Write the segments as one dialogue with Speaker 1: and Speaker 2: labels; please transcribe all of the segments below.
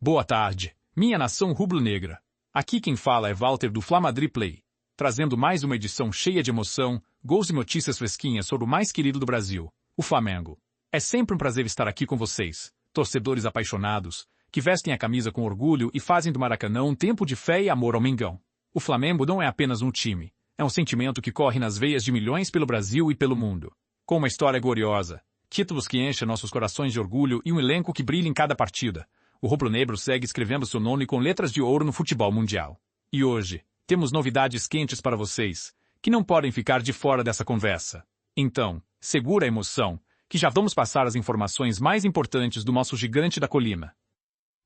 Speaker 1: Boa tarde, minha nação rubro-negra. Aqui quem fala é Walter do Flamadri Play, trazendo mais uma edição cheia de emoção, gols e notícias fresquinhas sobre o mais querido do Brasil, o Flamengo. É sempre um prazer estar aqui com vocês, torcedores apaixonados, que vestem a camisa com orgulho e fazem do Maracanã um tempo de fé e amor ao Mengão. O Flamengo não é apenas um time, é um sentimento que corre nas veias de milhões pelo Brasil e pelo mundo. Com uma história gloriosa, títulos que enchem nossos corações de orgulho e um elenco que brilha em cada partida, o rubro-negro segue escrevendo seu nome com letras de ouro no futebol mundial. E hoje, temos novidades quentes para vocês, que não podem ficar de fora dessa conversa. Então, segura a emoção, que já vamos passar as informações mais importantes do nosso gigante da colina.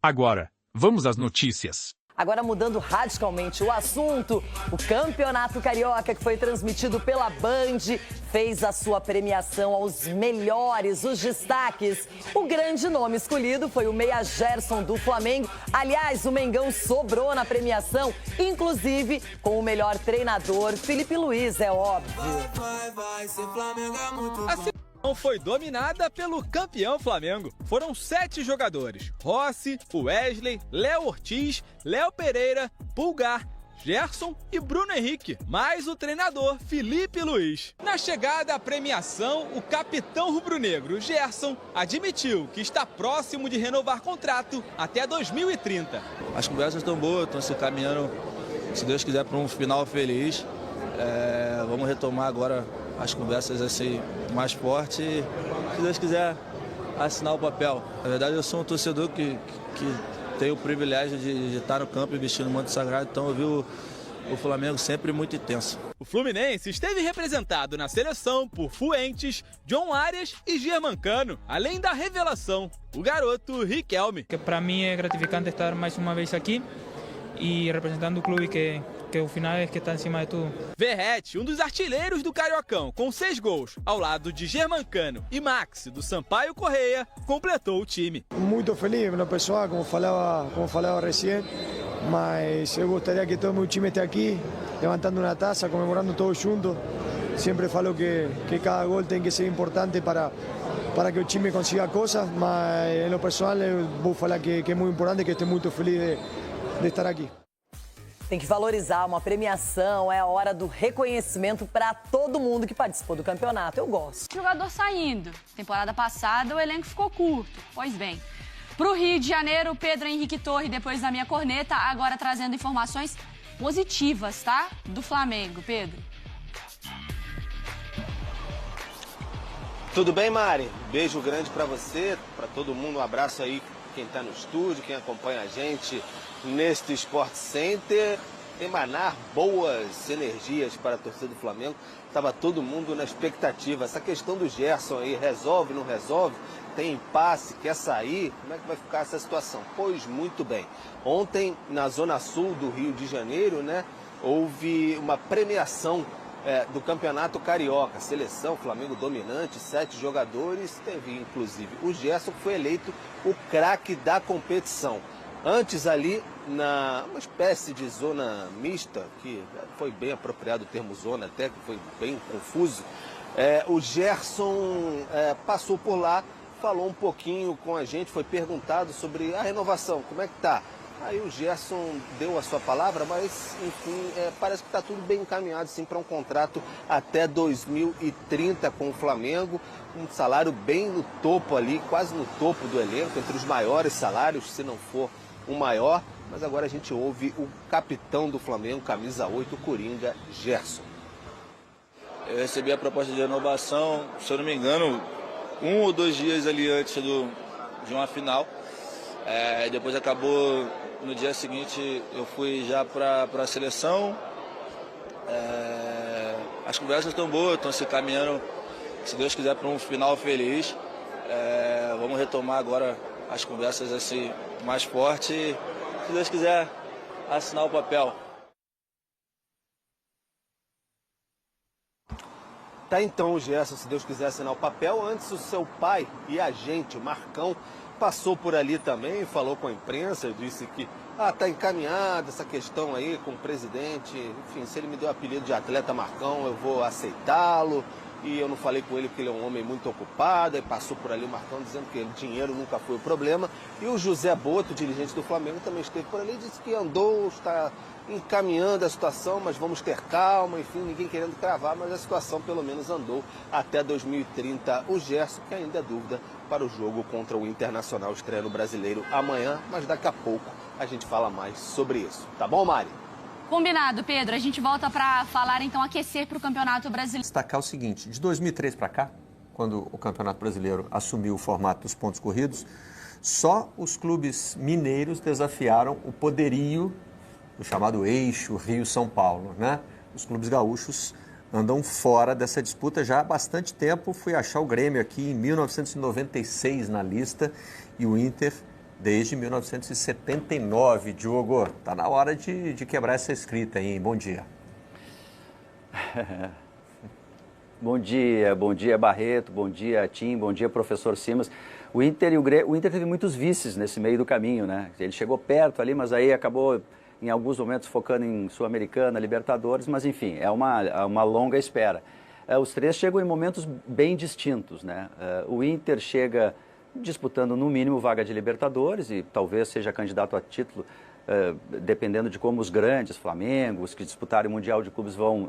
Speaker 1: Agora, vamos às notícias.
Speaker 2: Agora mudando radicalmente o assunto, o Campeonato Carioca, que foi transmitido pela Band, fez a sua premiação aos melhores, os destaques. O grande nome escolhido foi o meia Gerson do Flamengo. Aliás, o Mengão sobrou na premiação, inclusive com o melhor treinador, Felipe Luiz, é óbvio.
Speaker 3: Foi dominada pelo campeão Flamengo. Foram 7 jogadores: Rossi, Wesley, Léo Ortiz, Léo Pereira, Pulgar, Gerson e Bruno Henrique, mais o treinador Felipe Luiz. Na chegada à premiação, o capitão rubro-negro Gerson admitiu que está próximo de renovar contrato até 2030.
Speaker 4: As conversas estão boas, estão se caminhando, se Deus quiser, para um final feliz. Vamos retomar agora as conversas assim mais fortes e, se Deus quiser, assinar o papel. Na verdade, eu sou um torcedor que tem o privilégio de estar no campo e vestindo o manto sagrado, então eu vi o Flamengo sempre muito intenso.
Speaker 3: O Fluminense esteve representado na seleção por Fuentes, John Arias e Germancano, além da revelação, o garoto Riquelme.
Speaker 5: Para mim é gratificante estar mais uma vez aqui e representando o clube que o final é que está em cima de tudo.
Speaker 3: Verratti, um dos artilheiros do Cariocão, com 6 gols, ao lado de Germancano e Maxi, do Sampaio Correia, completou o time.
Speaker 6: Muito feliz no pessoal, como falava recém, mas eu gostaria que todo o meu time esteja aqui, levantando uma taça, comemorando todos juntos. Sempre falo que cada gol tem que ser importante para que o time consiga coisas, mas no pessoal eu vou falar que é muito importante, que estou muito feliz de estar aqui.
Speaker 2: Tem que valorizar uma premiação, é a hora do reconhecimento para todo mundo que participou do campeonato. Eu gosto.
Speaker 7: Jogador saindo. Temporada passada o elenco ficou curto. Pois bem, pro Rio de Janeiro, Pedro Henrique Torre, depois da minha corneta, agora trazendo informações positivas, tá? Do Flamengo. Pedro.
Speaker 8: Tudo bem, Mari? Beijo grande para você, para todo mundo. Um abraço aí, quem tá no estúdio, quem acompanha a gente neste Sport Center, emanar boas energias para a torcida do Flamengo. Estava todo mundo na expectativa. Essa questão do Gerson aí, resolve, não resolve? Tem impasse, quer sair? Como é que vai ficar essa situação? Pois muito bem. Ontem, na zona sul do Rio de Janeiro, né, houve uma premiação do Campeonato Carioca. Seleção, Flamengo dominante, 7 jogadores. Teve, inclusive, o Gerson, que foi eleito o craque da competição. Antes ali, uma espécie de zona mista, que foi bem apropriado o termo zona até, que foi bem confuso, o Gerson passou por lá, falou um pouquinho com a gente, foi perguntado sobre a renovação, como é que tá? Aí o Gerson deu a sua palavra, mas, enfim, parece que está tudo bem encaminhado, sim, para um contrato até 2030 com o Flamengo. Um salário bem no topo ali, quase no topo do elenco, entre os maiores salários, se não for o maior. Mas agora a gente ouve o capitão do Flamengo, camisa 8, o Coringa, Gerson.
Speaker 4: Eu recebi a proposta de renovação, se eu não me engano, 1 ou 2 dias ali antes de uma final. Depois acabou, no dia seguinte eu fui já para a seleção. As conversas estão boas, estão se caminhando, se Deus quiser, para um final feliz. Vamos retomar agora as conversas assim mais fortes e, se Deus quiser, assinar o papel.
Speaker 8: Tá então o Gerson, se Deus quiser, assinar o papel. Antes, o seu pai e a gente, o Marcão, passou por ali também, falou com a imprensa, disse que tá encaminhada essa questão aí com o presidente. Enfim, se ele me deu o apelido de atleta Marcão, eu vou aceitá-lo. e eu não falei com ele porque ele é um homem muito ocupado, e passou por ali o Marcão dizendo que dinheiro nunca foi o problema. E o José Boto, dirigente do Flamengo, também esteve por ali e disse que andou, está encaminhando a situação, mas vamos ter calma, enfim, ninguém querendo cravar, mas a situação pelo menos andou até 2030. O Gerson, que ainda é dúvida para o jogo contra o Internacional, estreia no Brasileiro amanhã, mas daqui a pouco a gente fala mais sobre isso. Tá bom, Mari?
Speaker 7: Combinado, Pedro. A gente volta para falar, então, aquecer para o Campeonato Brasileiro.
Speaker 9: Destacar o seguinte, de 2003 para cá, quando o Campeonato Brasileiro assumiu o formato dos pontos corridos, só os clubes mineiros desafiaram o poderio do chamado eixo Rio-São Paulo, né? Os clubes gaúchos andam fora dessa disputa já há bastante tempo. Fui achar o Grêmio aqui em 1996 na lista e o Inter desde 1979. Diogo, tá na hora de quebrar essa escrita aí, hein? Bom dia.
Speaker 10: Bom dia Barreto, bom dia Tim, bom dia professor Simas. O Inter teve muitos vices nesse meio do caminho, né? Ele chegou perto ali, mas aí acabou em alguns momentos focando em Sul-Americana, Libertadores, mas enfim, é uma longa espera. Os três chegam em momentos bem distintos, né? O Inter chega disputando no mínimo vaga de Libertadores e talvez seja candidato a título, dependendo de como os grandes, Flamengo, os que disputarem o Mundial de Clubes vão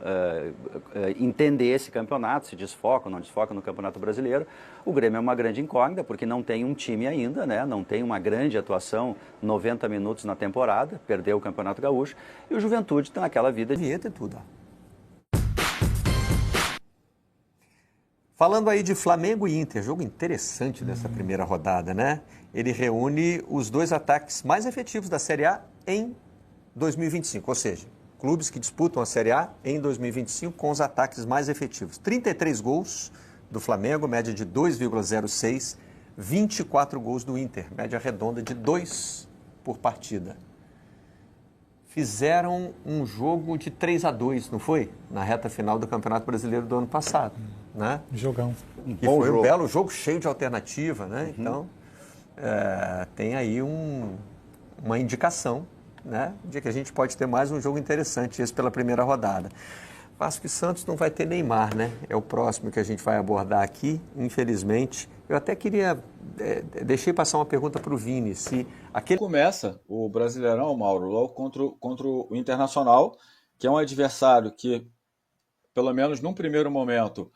Speaker 10: entender esse campeonato, se desfocam, não desfocam no Campeonato Brasileiro. O Grêmio é uma grande incógnita, porque não tem um time ainda, né? Não tem uma grande atuação, 90 minutos na temporada, perdeu o Campeonato Gaúcho, e o Juventude está naquela vida de vinheta e tudo.
Speaker 9: Falando aí de Flamengo e Inter, jogo interessante dessa primeira rodada, né? Ele reúne os dois ataques mais efetivos da Série A em 2025, ou seja, clubes que disputam a Série A em 2025 com os ataques mais efetivos. 33 gols do Flamengo, média de 2,06, 24 gols do Inter, média redonda de 2 por partida. Fizeram um jogo de 3-2, não foi? Na reta final do Campeonato Brasileiro do ano passado, né?
Speaker 11: Jogão.
Speaker 9: Que foi um belo jogo, cheio de alternativa, né? Então, tem aí uma indicação, né? De que a gente pode ter mais um jogo interessante, esse pela primeira rodada. Vasco e Santos não vai ter Neymar, né? É o próximo que a gente vai abordar aqui, infelizmente. Eu até queria... deixei passar uma pergunta para o Vini, se aquele...
Speaker 12: Começa o Brasileirão, Mauro, logo contra o Internacional, que é um adversário que, pelo menos num primeiro momento,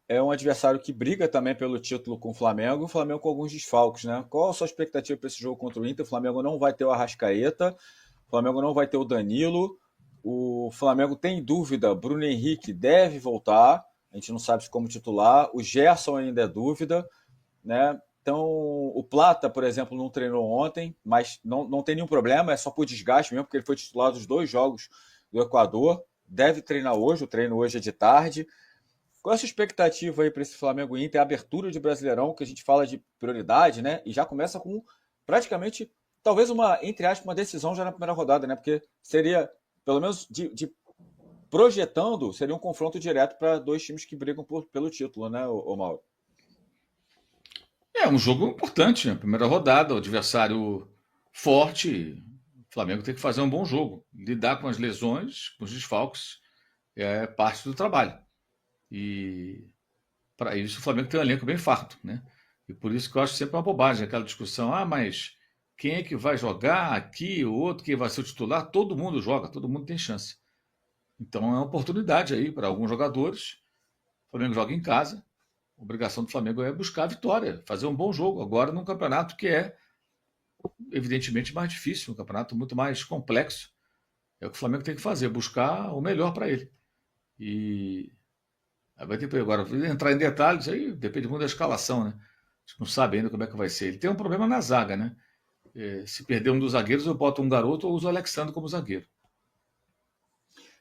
Speaker 12: é um adversário que briga também pelo título com o Flamengo com alguns desfalques, né? Qual a sua expectativa para esse jogo contra o Inter? O Flamengo não vai ter o Arrascaeta, o Flamengo não vai ter o Danilo, o Flamengo tem dúvida, Bruno Henrique deve voltar, a gente não sabe se como titular, o Gerson ainda é dúvida, né? Então, o Plata, por exemplo, não treinou ontem, mas não tem nenhum problema, é só por desgaste mesmo, porque ele foi titular dos 2 jogos do Equador, deve treinar hoje, o treino hoje é de tarde. Qual é a sua expectativa aí para esse Flamengo Inter, a abertura de Brasileirão, que a gente fala de prioridade, né? E já começa com praticamente, talvez entre aspas, uma decisão já na primeira rodada, né? Porque seria, pelo menos projetando, seria um confronto direto para 2 times que brigam pelo título, né, o Mauro?
Speaker 13: É um jogo importante, né? Primeira rodada, o adversário forte. O Flamengo tem que fazer um bom jogo. Lidar com as lesões, com os desfalques, é parte do trabalho. E para isso o Flamengo tem um elenco bem farto, né? E por isso que eu acho sempre uma bobagem aquela discussão. Mas quem é que vai jogar aqui, o outro, quem vai ser o titular? Todo mundo joga, todo mundo tem chance. Então é uma oportunidade aí para alguns jogadores. O Flamengo joga em casa. A obrigação do Flamengo é buscar a vitória, fazer um bom jogo. Agora num campeonato que é evidentemente mais difícil, um campeonato muito mais complexo. É o que o Flamengo tem que fazer, buscar o melhor para ele. E vai ter agora entrar em detalhes, aí depende muito da escalação, né? A gente não sabe ainda como é que vai ser. Ele tem um problema na zaga, né? Se perder um dos zagueiros, eu boto um garoto ou uso o Alexandre como zagueiro.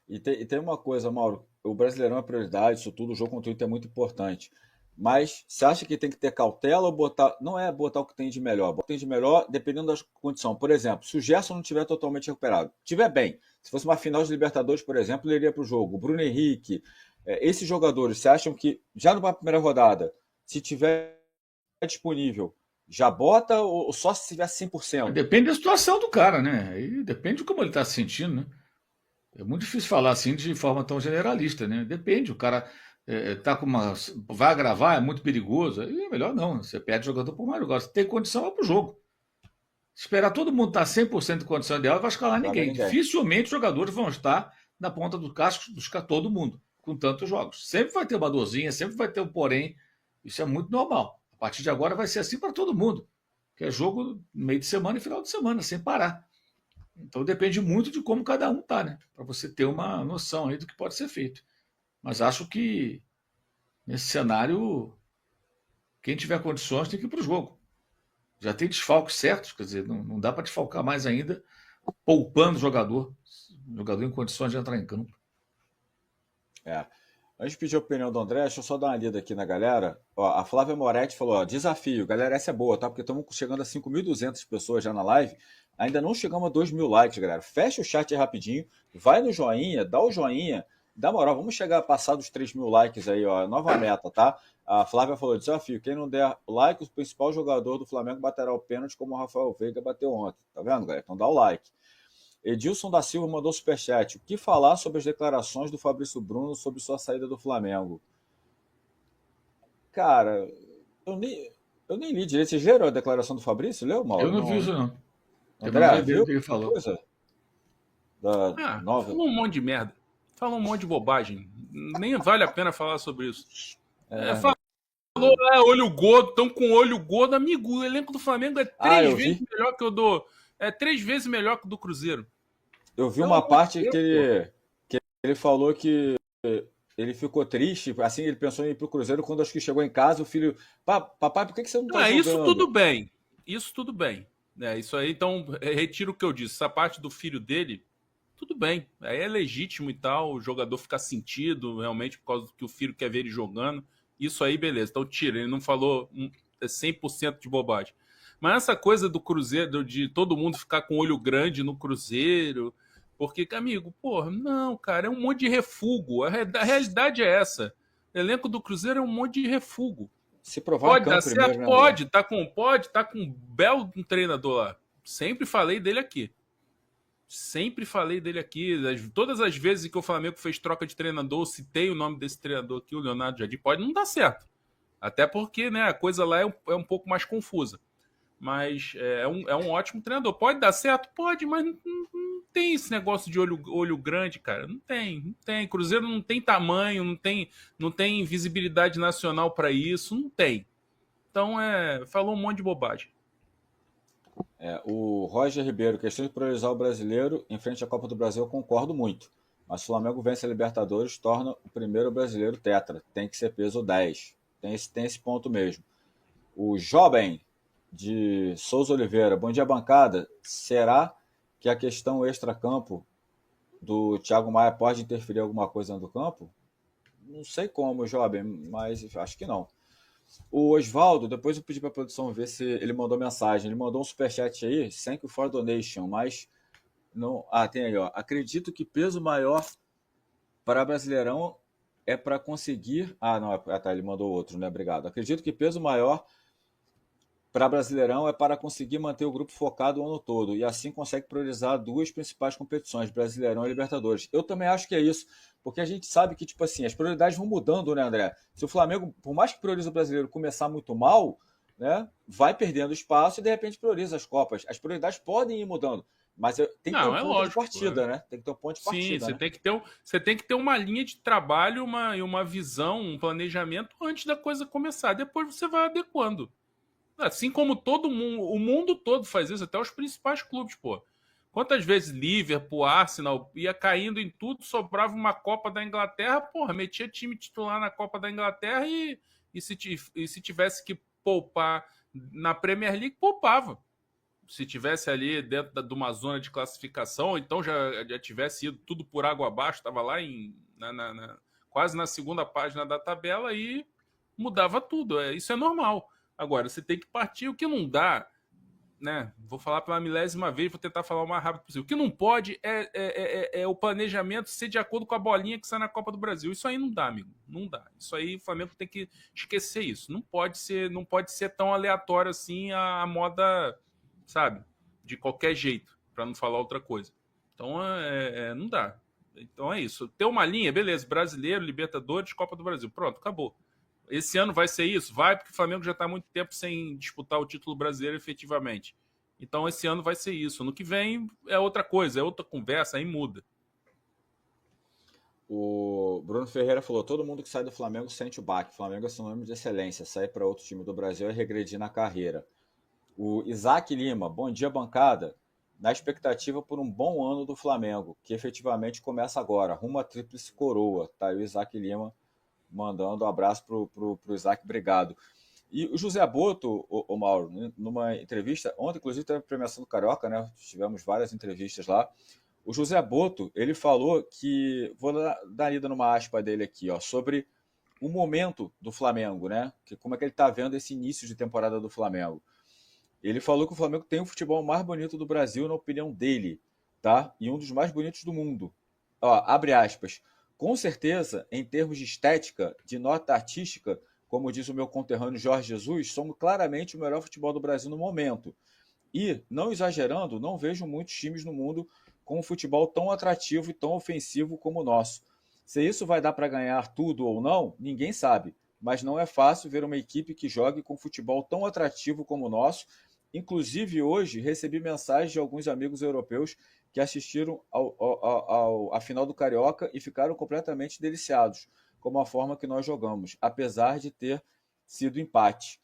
Speaker 12: E tem uma coisa, Mauro, o Brasileirão é prioridade, isso tudo, o jogo contra o Inter é muito importante. Mas você acha que tem que ter cautela ou botar... Não é botar o que tem de melhor. Botar o que tem de melhor dependendo da condição. Por exemplo, se o Gerson não estiver totalmente recuperado, estiver bem, se fosse uma final de Libertadores, por exemplo, ele iria para o jogo. O Bruno Henrique, esses jogadores, você acham que já na primeira rodada, se tiver disponível, já bota ou só se tiver 100%?
Speaker 13: Depende da situação do cara, né? Aí depende de como ele está se sentindo, né? É muito difícil falar assim de forma tão generalista, né? Depende, o cara vai agravar, é muito perigoso. Aí é melhor não, você perde jogador por mais jogador. Se tem condição, vai pro jogo. Esperar todo mundo estar 100% de condição ideal, não vai escalar ninguém. Dificilmente os jogadores vão estar na ponta do casco buscar todo mundo, com tantos jogos. Sempre vai ter uma dorzinha, sempre vai ter um porém. Isso é muito normal. A partir de agora vai ser assim para todo mundo. Que é jogo meio de semana e final de semana, sem parar. Então depende muito de como cada um tá, né? Para você ter uma noção aí do que pode ser feito. Mas acho que nesse cenário, quem tiver condições tem que ir para o jogo. Já tem desfalques certos, quer dizer, não dá para desfalcar mais ainda, poupando o jogador em condições de entrar em campo.
Speaker 12: Antes de pedir a opinião do André, deixa eu só dar uma lida aqui na galera. Ó, a Flávia Moretti falou, desafio, galera, essa é boa, tá? Porque estamos chegando a 5.200 pessoas já na live, ainda não chegamos a 2.000 likes, galera. Fecha o chat aí rapidinho, vai no joinha, dá o joinha, dá moral, vamos chegar a passar dos 3.000 likes aí, ó, nova meta, tá? A Flávia falou, desafio, quem não der like, o principal jogador do Flamengo baterá o pênalti como o Rafael Veiga bateu ontem. Tá vendo, galera? Então dá o like. Edilson da Silva mandou superchat. O que falar sobre as declarações do Fabrício Bruno sobre sua saída do Flamengo? Cara, eu nem li direito. Vocês leram a declaração do Fabrício? Leu, Mauro?
Speaker 13: Eu não vi isso, não.
Speaker 12: André, viu
Speaker 13: o que ele falou?
Speaker 11: Falou um monte de merda. Falou um monte de bobagem. Nem vale a pena falar sobre isso. Falou, olho gordo, estão com olho gordo. Amigo, o elenco do Flamengo é 3 vezes melhor que o do... É 3 vezes melhor que o do Cruzeiro.
Speaker 12: Eu vi uma parte que ele falou que ele ficou triste, assim, ele pensou em ir pro Cruzeiro quando acho que chegou em casa, o filho... Papai, por que você não tá jogando?
Speaker 11: Isso tudo bem. Isso tudo bem. Isso aí, então, retiro o que eu disse. Essa parte do filho dele, tudo bem. Aí é legítimo e tal, o jogador ficar sentido, realmente, por causa do que o filho quer ver ele jogando. Isso aí, beleza. Então, tira. Ele não falou 100% de bobagem. Mas essa coisa do Cruzeiro, de todo mundo ficar com olho grande no Cruzeiro, porque, amigo, porra, não, cara, é um monte de refugo. A realidade é essa. O elenco do Cruzeiro é um monte de refugo.
Speaker 12: Se provar
Speaker 11: pode dar certo, primeiro, pode. Tá com um belo treinador lá. Sempre falei dele aqui. Todas as vezes que o Flamengo fez troca de treinador, citei o nome desse treinador aqui, o Leonardo Jardim, pode não dar certo. Até porque, né, a coisa lá é um pouco mais confusa. Mas é um ótimo treinador. Pode dar certo? Pode, mas não tem esse negócio de olho grande, cara. Não tem. Cruzeiro não tem tamanho, não tem visibilidade nacional para isso. Não tem. Então, falou um monte de bobagem.
Speaker 12: O Roger Ribeiro, questão de priorizar o brasileiro em frente à Copa do Brasil, eu concordo muito. Mas se o Flamengo vence a Libertadores, torna o primeiro brasileiro tetra. Tem que ser peso 10. Tem esse ponto mesmo. O Jovem de Souza Oliveira, bom dia, bancada. Será que a questão extra-campo do Thiago Maia pode interferir em alguma coisa dentro do campo? Não sei como, Jovem, mas acho que não. O Oswaldo, depois eu pedi para a produção ver se ele mandou mensagem. Ele mandou um superchat aí, sem que for donation, mas não. Tem aí, ó. Acredito que peso maior para Brasileirão é para conseguir. Não, ele mandou outro, né? Obrigado. Acredito que peso maior para Brasileirão é para conseguir manter o grupo focado o ano todo e assim consegue priorizar 2 principais competições, Brasileirão e Libertadores. Eu também acho que é isso, porque a gente sabe que, tipo assim, as prioridades vão mudando, né, André? Se o Flamengo, por mais que priorize o Brasileiro, começar muito mal, né, vai perdendo espaço e de repente prioriza as Copas. As prioridades podem ir mudando, mas tem que ter um ponto de partida, né? Tem que ter um ponto de partida.
Speaker 11: Sim, você tem que ter uma linha de trabalho, uma visão, um planejamento antes da coisa começar. Depois você vai adequando. Assim como todo mundo, o mundo todo faz isso, até os principais clubes, pô. Quantas vezes Liverpool, Arsenal ia caindo em tudo, sobrava uma Copa da Inglaterra, porra, metia time titular na Copa da Inglaterra e se tivesse que poupar na Premier League, poupava. Se tivesse ali dentro de uma zona de classificação, então já tivesse ido tudo por água abaixo, estava lá quase na segunda página da tabela e mudava tudo. Isso é normal. Agora, você tem que partir. O que não dá, né? Vou falar pela milésima vez, vou tentar falar o mais rápido possível. O que não pode é o planejamento ser de acordo com a bolinha que sai na Copa do Brasil. Isso aí não dá, amigo. Não dá. Isso aí o Flamengo tem que esquecer isso. Não pode ser tão aleatório assim a moda, sabe? De qualquer jeito, para não falar outra coisa. Então, não dá. Então é isso. Ter uma linha, beleza, Brasileiro, Libertadores, Copa do Brasil. Pronto, acabou. Esse ano vai ser isso? Vai, porque o Flamengo já está há muito tempo sem disputar o título brasileiro efetivamente. Então esse ano vai ser isso. No que vem é outra coisa, é outra conversa, aí muda.
Speaker 12: O Bruno Ferreira falou: todo mundo que sai do Flamengo sente o baque. O Flamengo é sinônimo de excelência. Sair para outro time do Brasil é regredir na carreira. O Isaac Lima: bom dia, bancada. Na expectativa por um bom ano do Flamengo, que efetivamente começa agora, rumo à tríplice coroa. Tá aí o Isaac Lima mandando um abraço pro Isaac, obrigado. E o José Boto, o Mauro, numa entrevista, ontem inclusive teve a premiação do Carioca, né? Tivemos várias entrevistas lá. O José Boto, ele falou que, vou dar lida numa aspa dele aqui, ó, sobre o momento do Flamengo, né? Como é que ele está vendo esse início de temporada do Flamengo. Ele falou que o Flamengo tem o futebol mais bonito do Brasil, na opinião dele, tá? E um dos mais bonitos do mundo. Ó, abre aspas. Com certeza, em termos de estética, de nota artística, como diz o meu conterrâneo Jorge Jesus, somos claramente o melhor futebol do Brasil no momento. E, não exagerando, não vejo muitos times no mundo com um futebol tão atrativo e tão ofensivo como o nosso. Se isso vai dar para ganhar tudo ou não, ninguém sabe. Mas não é fácil ver uma equipe que jogue com futebol tão atrativo como o nosso. Inclusive, hoje, recebi mensagens de alguns amigos europeus que assistiram à final do Carioca e ficaram completamente deliciados com a forma que nós jogamos, apesar de ter sido empate.